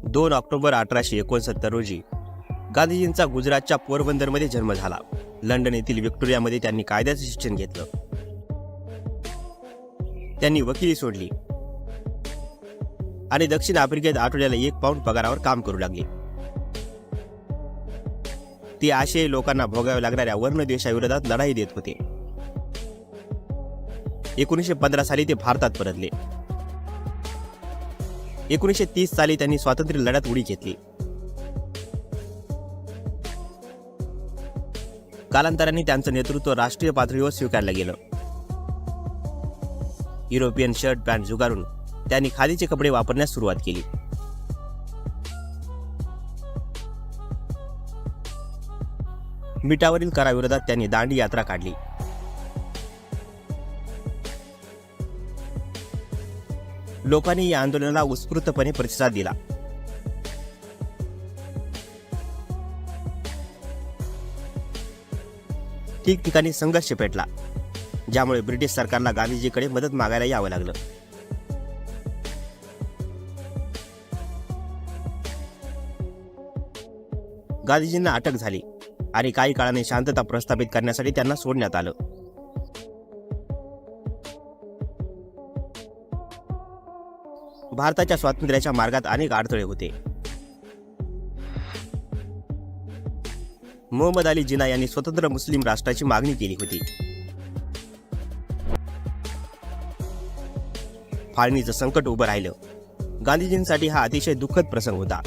2 October 1869 रोजी गांधीजींचा गुजरातच्या पोरबंदरमध्ये जन्म झाला. लंडन येथील व्हिक्टोरियामध्ये त्यांनी कायद्याचे शिक्षण घेतलं. त्यांनी वकिली सोडली आणि दक्षिण आफ्रिकेत आठवड्याला 1 पाऊंड पगारावर काम करू लागले. ते आशियाई लोकांना भोगाव्या लागणाऱ्या वर्णद्वेषाविरोधात लढाई देत होते. 1915 साली ते भारतात परतले. 1930 साली त्यांनी स्वातंत्र्य लढ्यात उडी घेतली. कालांतराने त्यांचं नेतृत्व राष्ट्रीय पातळीवर स्वीकारलं गेलं. युरोपियन शर्ट पॅन्ट झुगारून त्यांनी खादीचे कपडे वापरण्यास सुरुवात केली. मिठावरील कराविरोधात त्यांनी दांडी यात्रा काढली. लोकांनी या आंदोलनाला उत्स्फूर्तपणे प्रतिसाद दिला. ठिकठिकाणी संघर्ष पेटला, ज्यामुळे ब्रिटिश सरकारला गांधीजीकडे मदत मागायला यावं लागलं. गांधीजींना अटक झाली आणि काही काळाने शांतता प्रस्थापित करण्यासाठी त्यांना सोडण्यात आलं. भारताच्या स्वातंत्र्याच्या मार्गात अनेक अडथळे होते. मोहम्मद अली जिना यांनी स्वतंत्र मुस्लिम राष्ट्राची मागणी केली होती. फाळणीचं संकट उभं राहिलं. गांधीजींसाठी हा अतिशय दुःखद प्रसंग होता.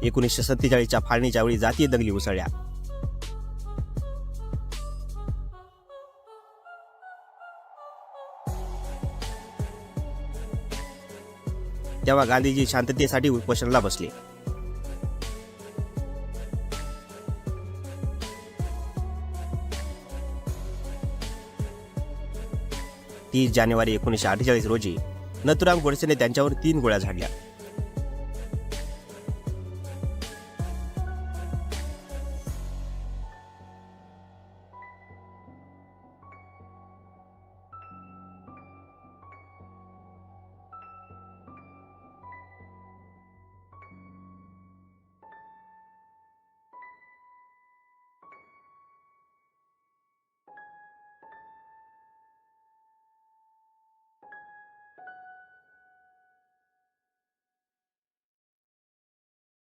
एकोणीसशे 47च्या फाळणीच्या वेळी जातीय दंगली उसळल्या. तेव्हा गांधीजी शांततेसाठी उपोषणाला बसले. 30 जानेवारी 1948 रोजी नथुराम गोडसेने त्यांच्यावर 3 गोळ्या झाडल्या.